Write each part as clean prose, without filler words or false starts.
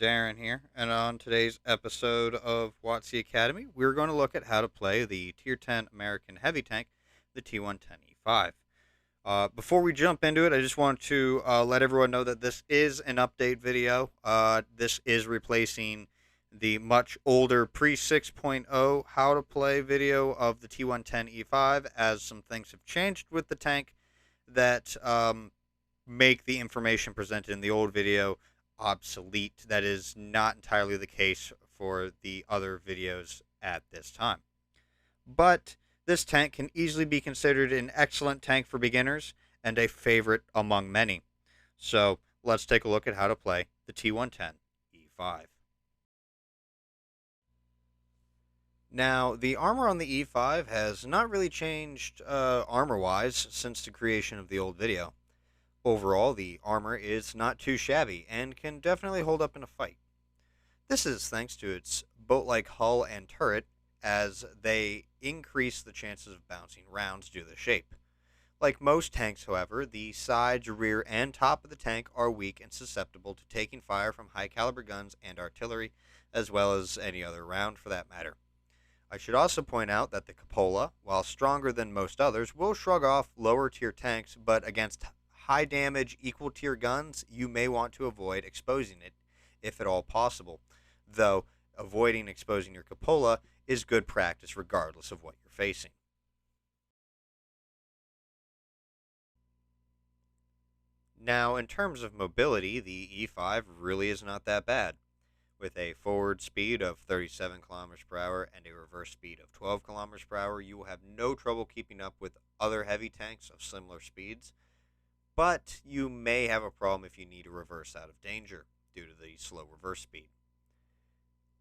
Darren here, and on today's episode of WoTC Academy, we're going to look at how to play the Tier 10 American Heavy Tank, the T110E5. Before we jump into it, I just want to let everyone know that this is an update video. This is replacing the much older pre 6.0 how to play video of the T110E5, as some things have changed with the tank that make the information presented in the old video obsolete. That is not entirely the case for the other videos at this time. But this tank can easily be considered an excellent tank for beginners and a favorite among many. So let's take a look at how to play the T110E5. Now, the armor on the E5 has not really changed armor-wise since the creation of the old video. Overall, the armor is not too shabby and can definitely hold up in a fight. This is thanks to its boat-like hull and turret, as they increase the chances of bouncing rounds due to the shape. Like most tanks, however, the sides, rear, and top of the tank are weak and susceptible to taking fire from high-caliber guns and artillery, as well as any other round for that matter. I should also point out that the cupola, while stronger than most others, will shrug off lower-tier tanks, but against high damage equal tier guns, you may want to avoid exposing it, if at all possible, though avoiding exposing your cupola is good practice regardless of what you're facing. Now, in terms of mobility, the E5 really is not that bad. With a forward speed of 37 kilometers per hour and a reverse speed of 12 kilometers per hour, you will have no trouble keeping up with other heavy tanks of similar speeds, but you may have a problem if you need to reverse out of danger due to the slow reverse speed.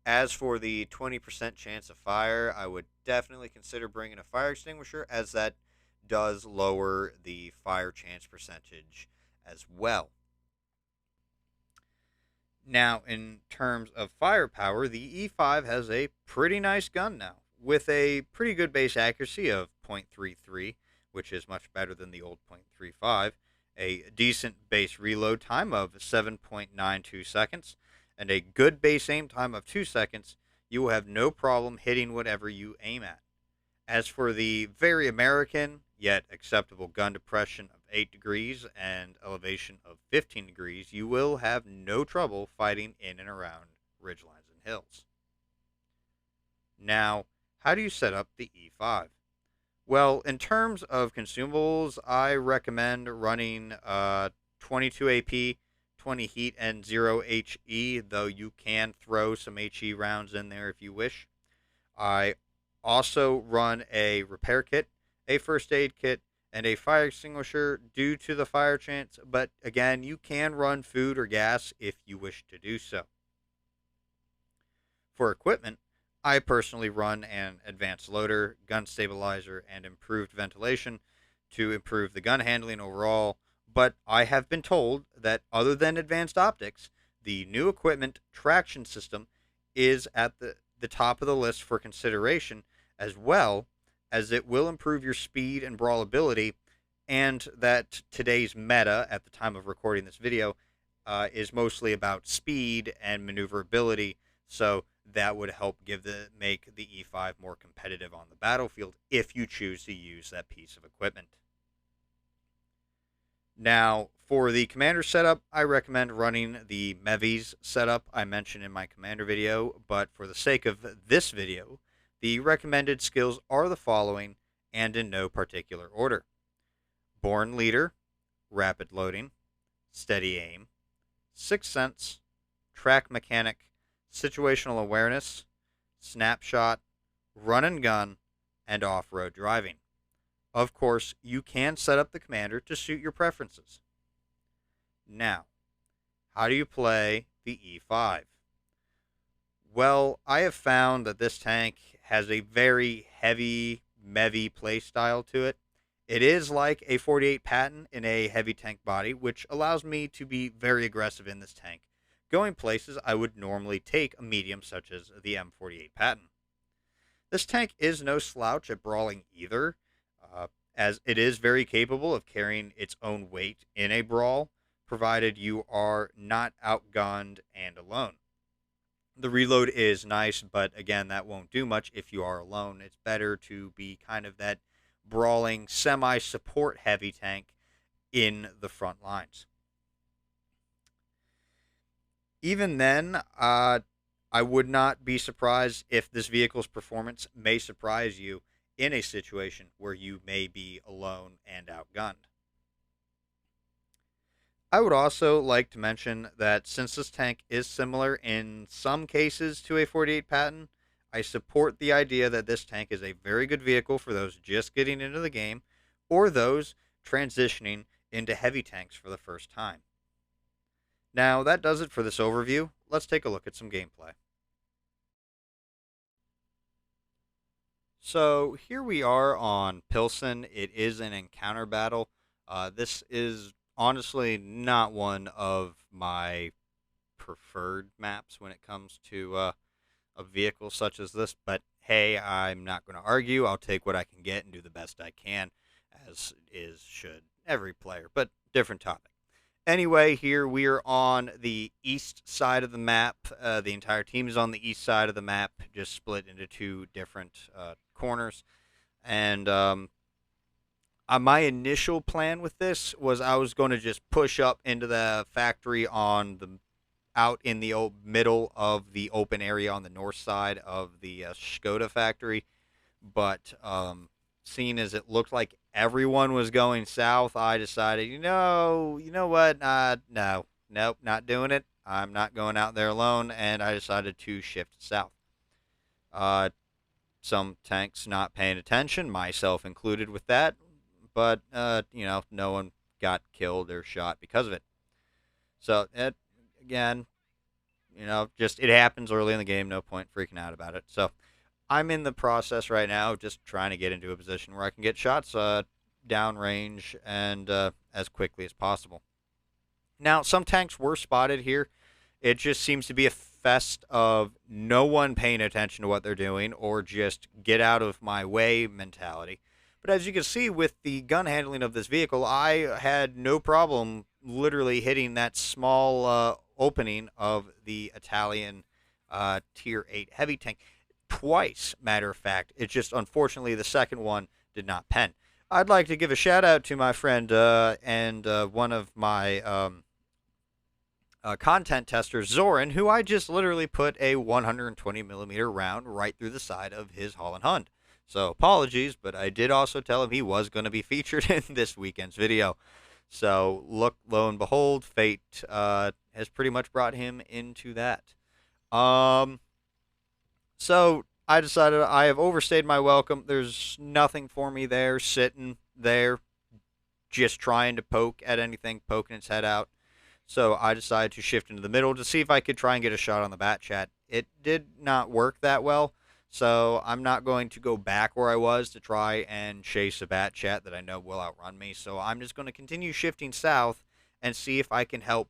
As for the 20% chance of fire, I would definitely consider bringing a fire extinguisher, as that does lower the fire chance percentage as well. Now, in terms of firepower, the E5 has a pretty nice gun now, with a pretty good base accuracy of .33, which is much better than the old .35, a decent base reload time of 7.92 seconds, and a good base aim time of 2 seconds, you will have no problem hitting whatever you aim at. As for the very American, yet acceptable gun depression of 8 degrees and elevation of 15 degrees, you will have no trouble fighting in and around ridgelines and hills. Now, how do you set up the E5? Well, in terms of consumables, I recommend running 22 AP, 20 heat, and 0 HE, though you can throw some HE rounds in there if you wish. I also run a repair kit, a first aid kit, and a fire extinguisher due to the fire chance, but again, you can run food or gas if you wish to do so. For equipment, I personally run an advanced loader, gun stabilizer, and improved ventilation to improve the gun handling overall, but I have been told that other than advanced optics, the new equipment traction system is at the top of the list for consideration, as well as it will improve your speed and brawlability, and that today's meta at the time of recording this video is mostly about speed and maneuverability, so that would help make the E5 more competitive on the battlefield if you choose to use that piece of equipment. Now, for the commander setup, I recommend running the Mevies setup I mentioned in my commander video, but for the sake of this video, the recommended skills are the following, and in no particular order: Born Leader, Rapid Loading, Steady Aim, Sixth Sense, Track Mechanic, Situational Awareness, Snapshot, Run and Gun, and Off-Road Driving. Of course, you can set up the commander to suit your preferences. Now, how do you play the E5? Well, I have found that this tank has a very heavy Mevy playstyle to it. It is like a 48 Patton in a heavy tank body, which allows me to be very aggressive in this tank, going places I would normally take a medium such as the M48 Patton. This tank is no slouch at brawling either, as it is very capable of carrying its own weight in a brawl, provided you are not outgunned and alone. The reload is nice, but again, that won't do much if you are alone. It's better to be kind of that brawling, semi support heavy tank in the front lines. Even then, I would not be surprised if this vehicle's performance may surprise you in a situation where you may be alone and outgunned. I would also like to mention that since this tank is similar in some cases to a 48 Patton, I support the idea that this tank is a very good vehicle for those just getting into the game or those transitioning into heavy tanks for the first time. Now, that does it for this overview. Let's take a look at some gameplay. So, here we are on Pilsen. It is an encounter battle. This is honestly not one of my preferred maps when it comes to a vehicle such as this, but hey, I'm not going to argue. I'll take what I can get and do the best I can, as is should every player, but different topic. Anyway, here we are on the east side of the map. The entire team is on the east side of the map, just split into two different corners. And my initial plan with this was I was going to just push up into the factory on the out in the middle of the open area on the north side of the Skoda factory. But seeing as it looked like everyone was going south, I decided, you know what? No, nope, not doing it. I'm not going out there alone, and I decided to shift south. Uh, some tanks not paying attention, myself included with that, but no one got killed or shot because of it. So it again, just it happens early in the game. No point freaking out about it. So I'm in the process right now, just trying to get into a position where I can get shots downrange and as quickly as possible. Now, some tanks were spotted here. It just seems to be a fest of no one paying attention to what they're doing or just get out of my way mentality. But as you can see with the gun handling of this vehicle, I had no problem literally hitting that small opening of the Italian Tier 8 heavy tank twice, matter of fact. It's just unfortunately the second one did not pen. I'd like to give a shout out to my friend and one of my content testers, Zoran, who I just literally put a 120 millimeter round right through the side of his Holland Hund. So apologies, but I did also tell him he was going to be featured in this weekend's video. So look, lo and behold, fate has pretty much brought him into that. So I decided I have overstayed my welcome. There's nothing for me there, sitting there, just trying to poke at anything, poking its head out. So I decided to shift into the middle to see if I could try and get a shot on the bat chat. It did not work that well, so I'm not going to go back where I was to try and chase a bat chat that I know will outrun me. So I'm just going to continue shifting south and see if I can help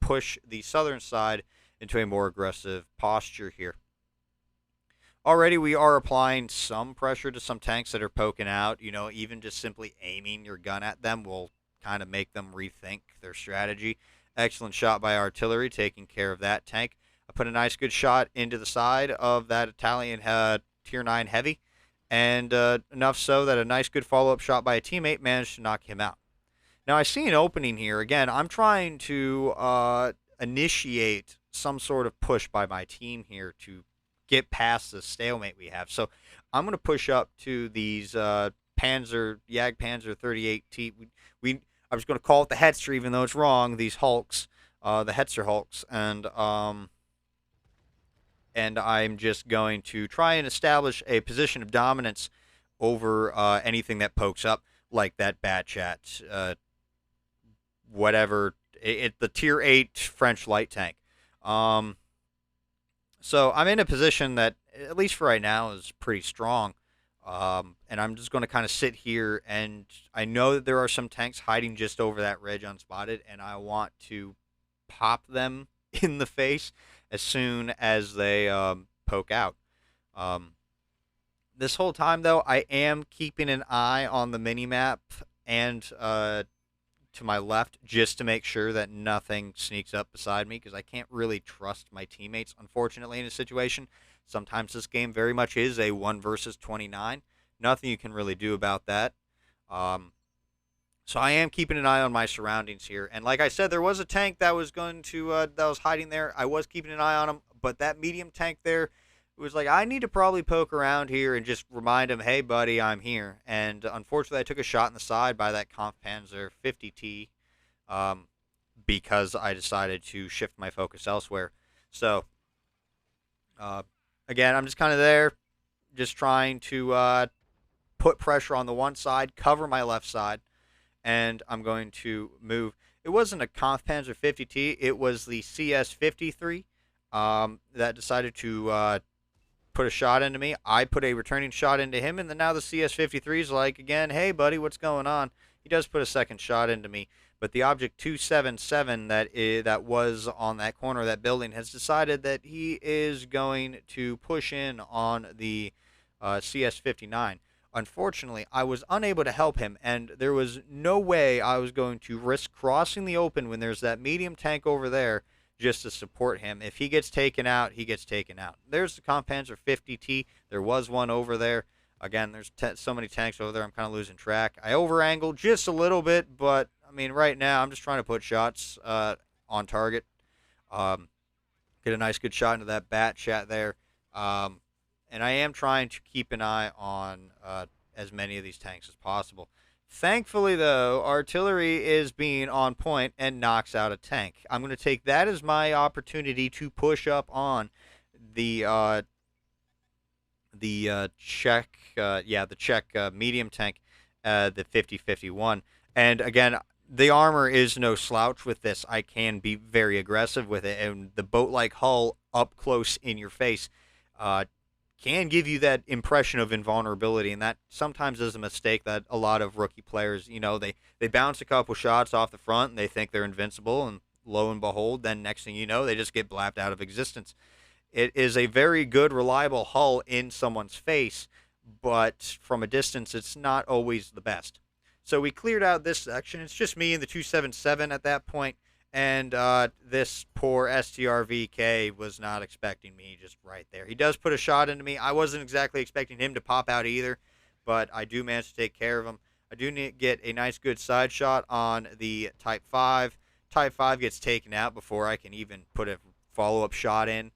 push the southern side into a more aggressive posture here. Already we are applying some pressure to some tanks that are poking out. Even just simply aiming your gun at them will kind of make them rethink their strategy. Excellent shot by artillery, taking care of that tank. I put a nice good shot into the side of that Italian Tier 9 heavy, and enough so that a nice good follow-up shot by a teammate managed to knock him out. Now I see an opening here. Again, I'm trying to initiate some sort of push by my team here to get past the stalemate we have. So I'm going to push up to these Panzer 38T. I was going to call it the Hetzer, even though it's wrong. These Hulks, the Hetzer Hulks, and I'm just going to try and establish a position of dominance over anything that pokes up, like that bat chat, whatever. The Tier 8 French light tank. So I'm in a position that, at least for right now, is pretty strong. And I'm just going to kind of sit here, and I know that there are some tanks hiding just over that ridge unspotted, and I want to pop them in the face as soon as they poke out. This whole time, though, I am keeping an eye on the mini-map and to my left just to make sure that nothing sneaks up beside me, because I can't really trust my teammates, unfortunately, in a situation. Sometimes this game very much is a 1 versus 29. Nothing you can really do about that. Um, so I am keeping an eye on my surroundings here. And like I said, there was a tank that was going to that was hiding there. I was keeping an eye on him, but that medium tank there was like, I need to probably poke around here and just remind him, hey buddy, I'm here. And unfortunately, I took a shot in the side by that Kampfpanzer 50T, um, because I decided to shift my focus elsewhere. So uh, again, I'm just kind of there, just trying to put pressure on the one side, cover my left side, and I'm going to move. It wasn't a Kampfpanzer 50T, it was the CS-53 that decided to put a shot into me. I put a returning shot into him, and then now the CS-53 is like, again, hey, buddy, what's going on? He does put a second shot into me, but the Object 277 that was on that corner of that building has decided that he is going to push in on the CS-59. Unfortunately, I was unable to help him, and there was no way I was going to risk crossing the open when there's that medium tank over there just to support him. If he gets taken out, he gets taken out. There's the Kampfpanzer 50T. There was one over there. Again, there's so many tanks over there, I'm kind of losing track. I over-angled just a little bit, but, I mean, right now I'm just trying to put shots on target. Get a nice good shot into that bat chat there. And I am trying to keep an eye on as many of these tanks as possible. Thankfully, though, artillery is being on point and knocks out a tank. I'm going to take that as my opportunity to push up on the Czech, the Czech medium tank, the 5051. And again, the armor is no slouch with this. I can be very aggressive with it, and the boat-like hull up close in your face can give you that impression of invulnerability, and that sometimes is a mistake that a lot of rookie players, they bounce a couple shots off the front and they think they're invincible, and lo and behold, then next thing you know, they just get blapped out of existence. It is a very good, reliable hull in someone's face, but from a distance, it's not always the best. So we cleared out this section. It's just me and the 277 at that point. And this poor STRVK was not expecting me just right there. He does put a shot into me. I wasn't exactly expecting him to pop out either, but I do manage to take care of him. I do get a nice good side shot on the Type 5. Type 5 gets taken out before I can even put a follow-up shot in.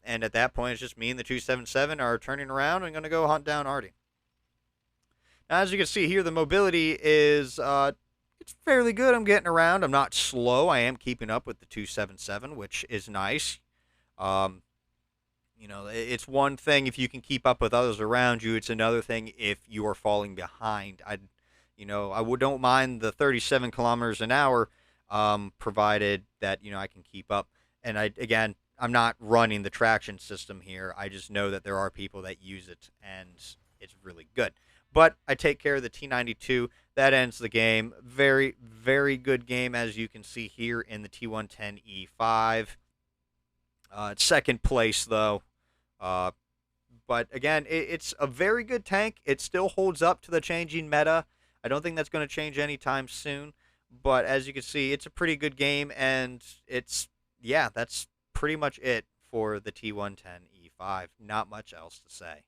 And at that point, it's just me and the 277 are turning around and going to go hunt down Artie. Now, as you can see here, the mobility is it's fairly good. I'm getting around. I'm not slow. I am keeping up with the 277, which is nice. It's one thing if you can keep up with others around you. It's another thing if you are falling behind. I don't mind the 37 kilometers an hour, provided that I can keep up. And I'm not running the traction system here. I just know that there are people that use it, and it's really good. But I take care of the T92. That ends the game. Very, very good game, as you can see here in the T110E5. Second place, though. But again, it's a very good tank. It still holds up to the changing meta. I don't think that's going to change anytime soon. But as you can see, it's a pretty good game, and that's pretty much it for the T110E5. Not much else to say.